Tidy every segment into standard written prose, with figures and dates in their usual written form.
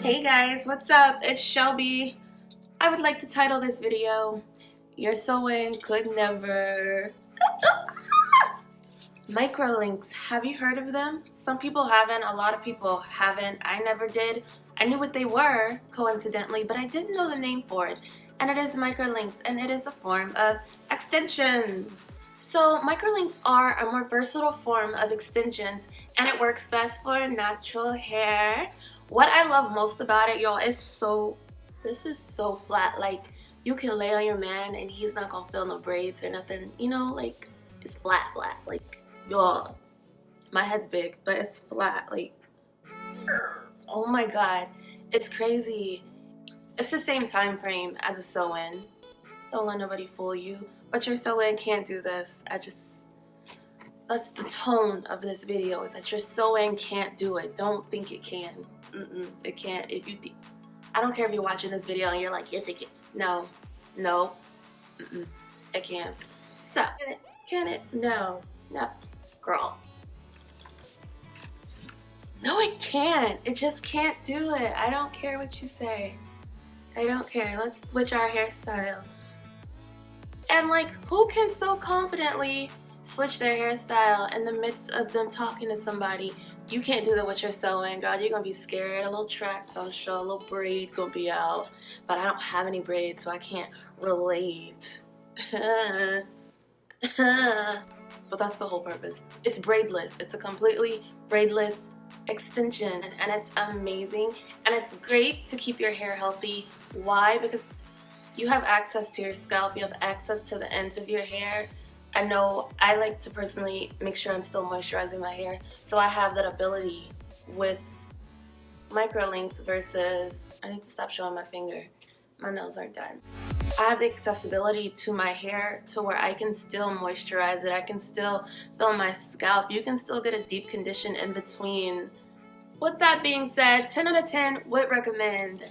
Hey guys, what's up? It's Shelby. I would like to title this video, Your Sewing Could Never. Microlinks, have you heard of them? Some people haven't, a lot of people haven't. I never did. I knew what they were, coincidentally, but I didn't know the name for it. And it is microlinks, and it is a form of extensions. So microlinks are a more versatile form of extensions, and it works best for natural hair. What I love most about it, y'all, is this is so flat. Like, you can lay on your man and he's not gonna feel no braids or nothing. You know, like, it's flat. Like, y'all, my head's big, but it's flat. Like, oh my god, it's crazy. It's the same time frame as a sew-in. Don't let nobody fool you. But your sew-in can't do this. That's the tone of this video, is that your sew-in can't do it. Don't think it can. It can't. I don't care if you're watching this video and you're like, yes, it can. No, it can't. So, can it? No, girl. No, it can't. It just can't do it. I don't care what you say. I don't care. Let's switch our hairstyle. And like, who can so confidently switch their hairstyle in the midst of them talking to somebody? You can't do that with your sewing, girl. You're gonna be scared. A little track gonna show, a little braid gonna be out. But I don't have any braids, so I can't relate. But that's the whole purpose. It's braidless. It's a completely braidless extension, and it's amazing, and it's great to keep your hair healthy. Why? Because you have access to your scalp, you have access to the ends of your hair. I know I like to personally make sure I'm still moisturizing my hair, so I have that ability with microlinks versus, I need to stop showing my finger, my nails aren't done. I have the accessibility to my hair to where I can still moisturize it, I can still feel my scalp, you can still get a deep condition in between. With that being said, 10 out of 10 would recommend.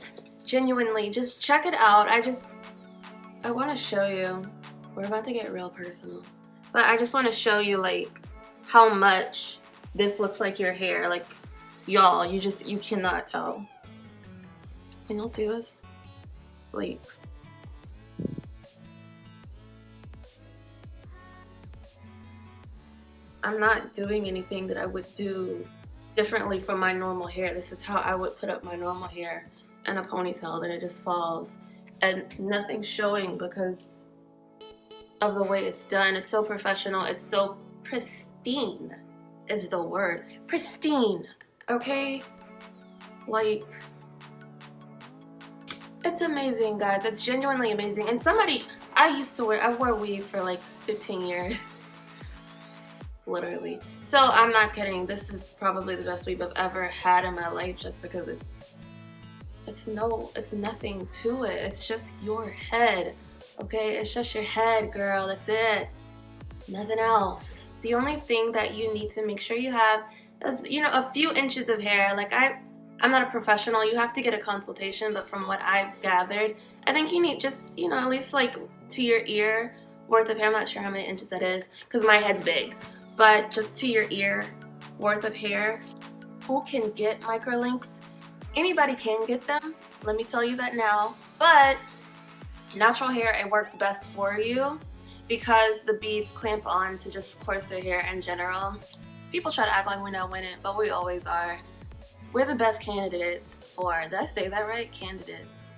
Genuinely, just check it out. I want to show you. We're about to get real personal. But I just want to show you like how much this looks like your hair. Like, y'all, you cannot tell. Can y'all see this? Like, I'm not doing anything that I would do differently from my normal hair. This is how I would put up my normal hair in a ponytail, that it just falls and nothing's showing because of the way it's done. It's so professional. It's so pristine is the word. Pristine, okay? Like, it's amazing, guys. It's genuinely amazing. And I wore weave for like 15 years. Literally. So I'm not kidding. This is probably the best weave I've ever had in my life, just because it's nothing to it. It's just your head. Okay, it's just your head, girl. That's it. Nothing else. The only thing that you need to make sure you have is, you know, a few inches of hair. Like, I'm not a professional. You have to get a consultation, but from what I've gathered, I think you need just, you know, at least like to your ear worth of hair. I'm not sure how many inches that is because my head's big, but just to your ear worth of hair. Who can get microlinks? Anybody can get them. Let me tell you that now. But natural hair, it works best for you because the beads clamp on to just coarser hair in general. People try to act like we're not winning, but we always are. We're the best candidates for, did I say that right? Candidates.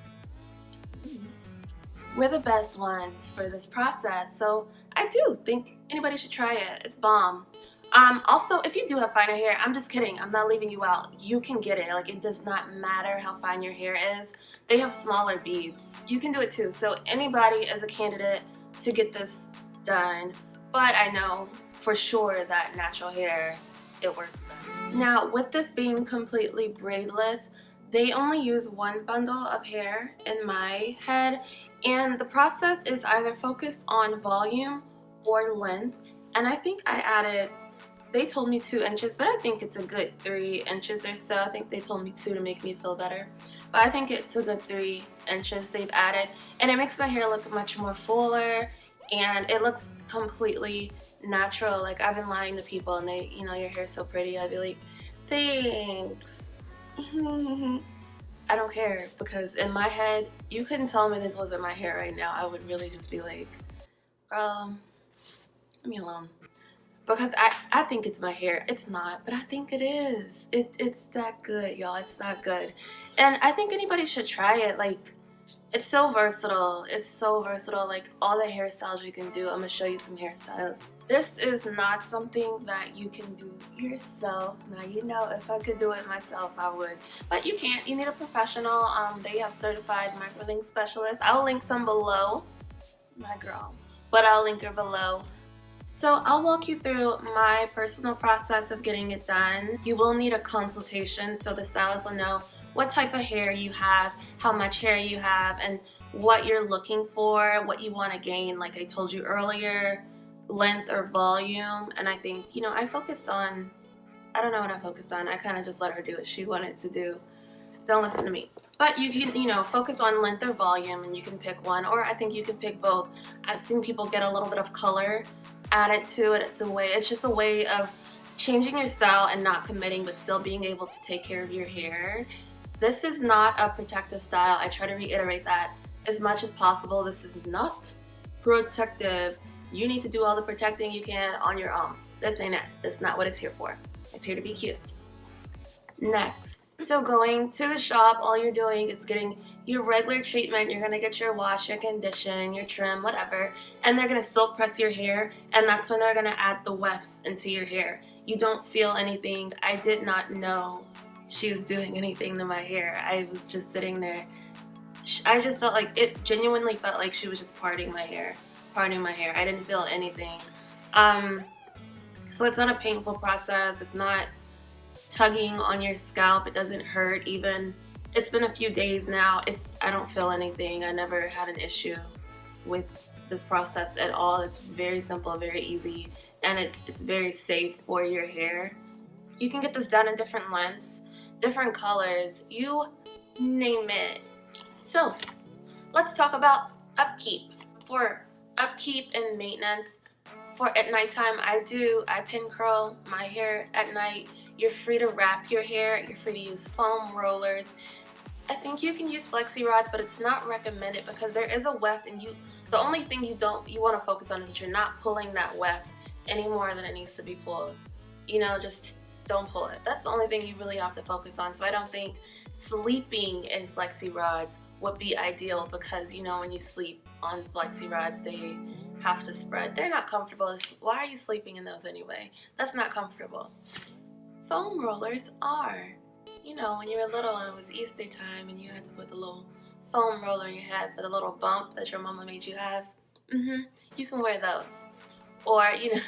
We're the best ones for this process. So I do think anybody should try it. It's bomb. Also, if you do have finer hair, I'm just kidding. I'm not leaving you out. You can get it. Like, it does not matter how fine your hair is. They have smaller beads. You can do it too. So anybody is a candidate to get this done. But I know for sure that natural hair, it works better. Now, with this being completely braidless, they only use one bundle of hair in my head. And the process is either focused on volume or length. And I think I added, they told me 2 inches, but I think it's a good 3 inches or so. I think they told me 2 to make me feel better. But I think it's a good 3 inches they've added. And it makes my hair look much more fuller, and it looks completely natural. Like, I've been lying to people and they, you know, your hair's so pretty. I'd be like, thanks. I don't care, because in my head, you couldn't tell me this wasn't my hair right now. I would really just be like, leave me alone. Because I think it's my hair. It's not, but I think it is. It's that good, y'all. It's that good. And I think anybody should try it. Like, it's so versatile. It's so versatile. Like, all the hairstyles you can do. I'm going to show you some hairstyles. This is not something that you can do yourself. Now, you know, if I could do it myself, I would. But you can't. You need a professional. They have certified microlink specialists. I'll link some below. My girl. But I'll link her below. So I'll walk you through my personal process of getting it done. You will need a consultation, so the stylist will know what type of hair you have, how much hair you have, and what you're looking for, what you want to gain, like I told you earlier, length or volume. And I think, you know, I don't know what I focused on. I kind of just let her do what she wanted to do. Don't listen to me. But you can, you know, focus on length or volume, and you can pick one, or I think you can pick both. I've seen people get a little bit of color added to it. It's just a way of changing your style and not committing, but still being able to take care of your hair. This is not a protective style. I try to reiterate that as much as possible. This is not protective. You need to do all the protecting you can on your own. This ain't it. That's not what it's here for. It's here to be cute. Next. So going to the shop, all you're doing is getting your regular treatment. You're going to get your wash, your condition, your trim, whatever, and they're going to silk press your hair, and that's when they're going to add the wefts into your hair. You don't feel anything. I did not know she was doing anything to my hair. I was just sitting there. I just felt like, it genuinely felt like she was just parting my hair. I didn't feel anything. So it's not a painful process. It's not tugging on your scalp. It doesn't hurt even. It's been a few days now. I don't feel anything. I never had an issue with this process at all. It's very simple, very easy, and it's very safe for your hair. You can get this done in different lengths, different colors, you name it. So let's talk about upkeep. For upkeep and maintenance, for at nighttime, I pin curl my hair at night. You're free to wrap your hair. You're free to use foam rollers. I think you can use flexi rods, but it's not recommended because there is a weft, and the only thing you want to focus on is that you're not pulling that weft any more than it needs to be pulled. You know, just don't pull it. That's the only thing you really have to focus on. So I don't think sleeping in flexi rods would be ideal, because, you know, when you sleep on flexi rods, they have to spread. They're not comfortable. Why are you sleeping in those anyway? That's not comfortable. Foam rollers are. You know, when you were little and it was Easter time and you had to put the little foam roller on your head for the little bump that your mama made you have, you can wear those. Or, you know,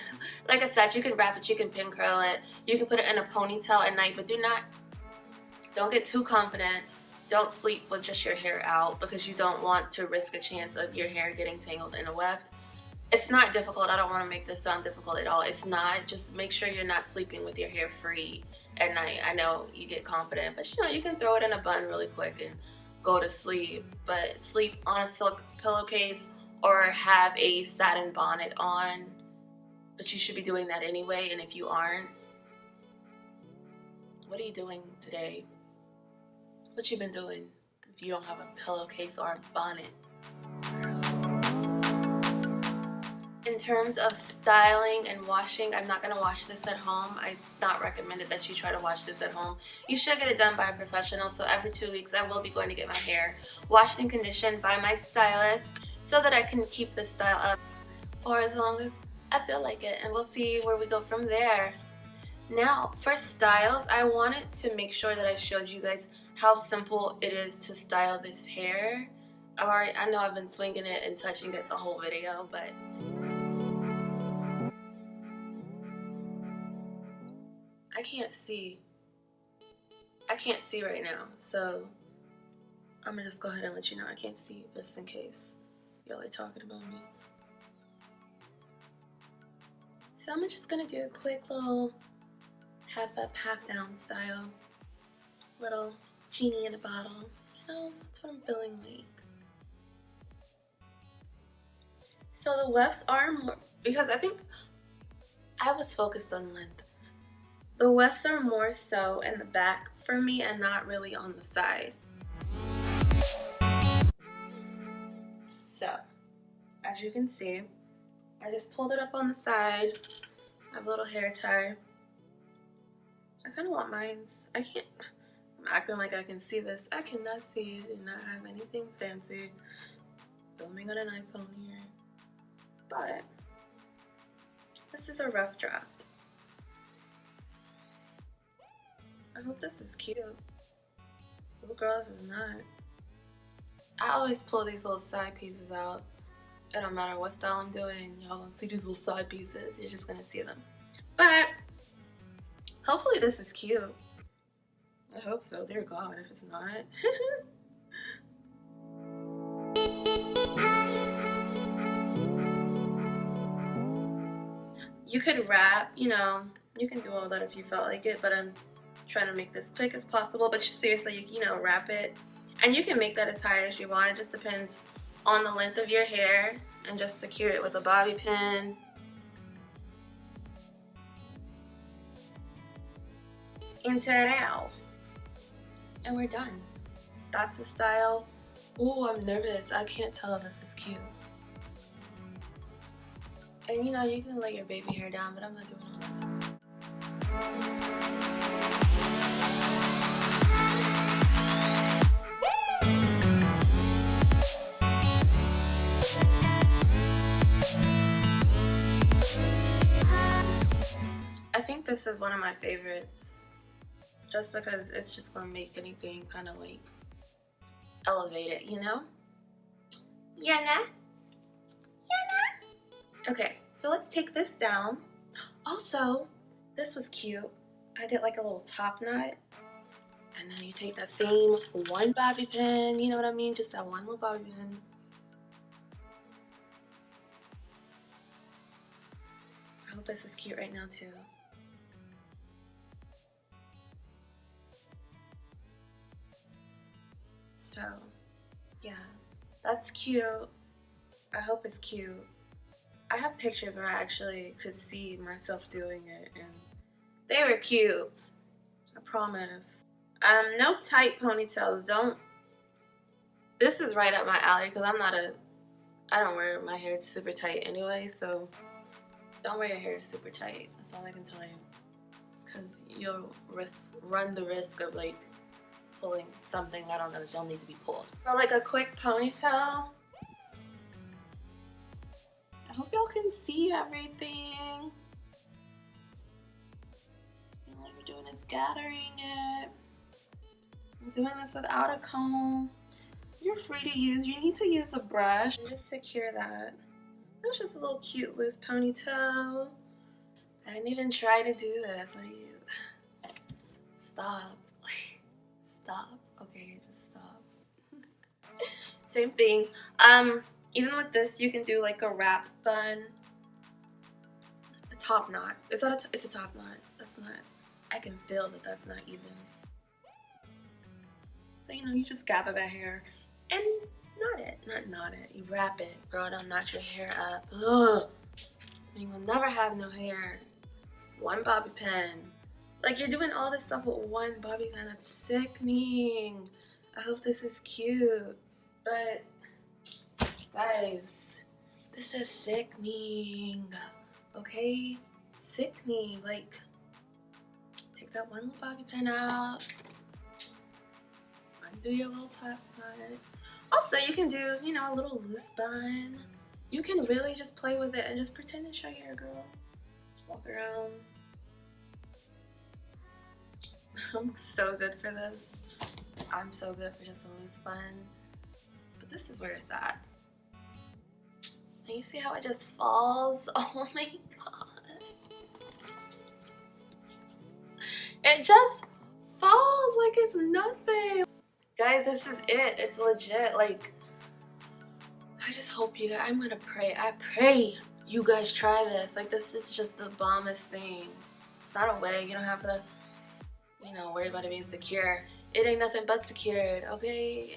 like I said, you can wrap it, you can pin curl it, you can put it in a ponytail at night, but don't get too confident. Don't sleep with just your hair out, because you don't want to risk a chance of your hair getting tangled in a weft. It's not difficult. I don't want to make this sound difficult at all. It's not. Just make sure you're not sleeping with your hair free at night. I know you get confident, but you know, you can throw it in a bun really quick and go to sleep. But sleep on a silk pillowcase or have a satin bonnet on. But you should be doing that anyway. And if you aren't, what are you doing today? What you been doing if you don't have a pillowcase or a bonnet? In terms of styling and washing, I'm not going to wash this at home. It's not recommended that you try to wash this at home. You should get it done by a professional. So every 2 weeks, I will be going to get my hair washed and conditioned by my stylist, so that I can keep this style up for as long as I feel like it. And we'll see where we go from there. Now, for styles, I wanted to make sure that I showed you guys how simple it is to style this hair. I know I've been swinging it and touching it the whole video, but I can't see right now, so I'm gonna just go ahead and let you know I can't see, just in case y'all are talking about me. So I'm just gonna do a quick little half up, half down style, little genie in a bottle. You know, that's what I'm feeling like. So the wefts are more, because I think I was focused on length. The wefts are more so in the back for me and not really on the side. So, as you can see, I just pulled it up on the side. I have a little hair tie. I kind of want mine's. I can't. I'm acting like I can see this. I cannot see it and not have anything fancy. Filming on an iPhone here. But this is a rough draft. I hope this is cute. Oh girl, if it's not. I always pull these little side pieces out. It don't matter what style I'm doing, y'all gonna see these little side pieces. You're just gonna see them. But hopefully this is cute. I hope so. Dear God, if it's not. You could wrap, you know, you can do all that if you felt like it, but I'm trying to make this quick as possible. But seriously, you know, wrap it. And you can make that as high as you want. It just depends on the length of your hair. And just secure it with a bobby pin. Into it out. And we're done. That's the style. Ooh, I'm nervous. I can't tell if this is cute. And you know, you can lay your baby hair down, but I'm not doing all that. I think this is one of my favorites. Just because it's just gonna make anything kind of like elevate it, you know? Yeah, nah? Okay, so let's take this down. Also, this was cute. I did like a little top knot. And then you take that same one bobby pin, you know what I mean? Just that one little bobby pin. I hope this is cute right now too. So, yeah, that's cute. I hope it's cute. I have pictures where I actually could see myself doing it, and they were cute. I promise. No tight ponytails. Don't. This is right up my alley because I don't wear my hair super tight anyway, so don't wear your hair super tight. That's all I can tell you. Because you'll run the risk of like pulling something that don't need to be pulled. For like a quick ponytail. I hope y'all can see everything. And what we're doing is gathering it. I'm doing this without a comb. You're free to use. You need to use a brush and just secure that. That's just a little cute loose ponytail. I didn't even try to do this. What are you? Stop. Stop. Okay, just stop. Same thing. Even with this, you can do like a wrap bun. A top knot. It's a top knot. That's not. I can feel that that's not even. So you know, you just gather that hair and knot it. Not knot it. You wrap it. Girl, don't knot your hair up. Ugh. You will never have no hair. One bobby pin. Like you're doing all this stuff with one bobby pin. That's sickening. I hope this is cute. But guys, this is sickening. Okay? Sickening. Like, take that one little bobby pin out. Undo your little top knot. Also, you can do, you know, a little loose bun. You can really just play with it and just pretend it's your hair, girl. Just walk around. I'm so good for this. I'm so good for just a loose bun. But this is where it's at. And you see how it just falls? Oh my god. It just falls like it's nothing. Guys, this is it. It's legit. Like, I just hope you guys, I'm gonna pray. I pray you guys try this. Like, this is just the bombest thing. It's not a wig. You don't have to, you know, worry about it being secure. It ain't nothing but secured, okay?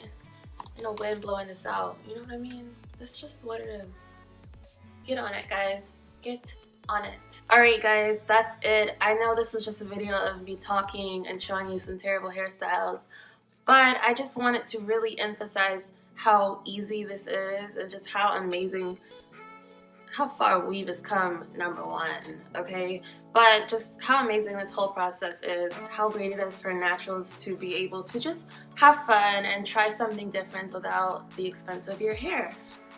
Ain't no wind blowing this out. You know what I mean? That's just what it is. Get on it, guys. Get on it. Alright, guys, that's it. I know this is just a video of me talking and showing you some terrible hairstyles, but I just wanted to really emphasize how easy this is and just how amazing, how far weave has come, number one, okay? But just how amazing this whole process is, how great it is for naturals to be able to just have fun and try something different without the expense of your hair.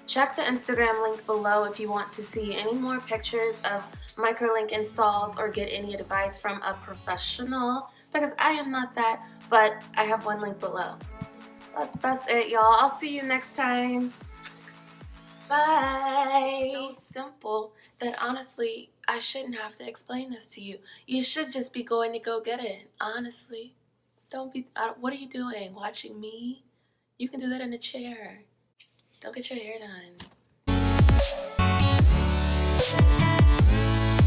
Check the Instagram link below if you want to see any more pictures of microlink installs or get any advice from a professional, because I am not that, but I have one link below. But that's it, y'all. I'll see you next time. Bye. So simple that honestly, I shouldn't have to explain this to you. You should just be going to go get it, honestly. Don't be, what are you doing? Watching me? You can do that in a chair. Go get your hair done.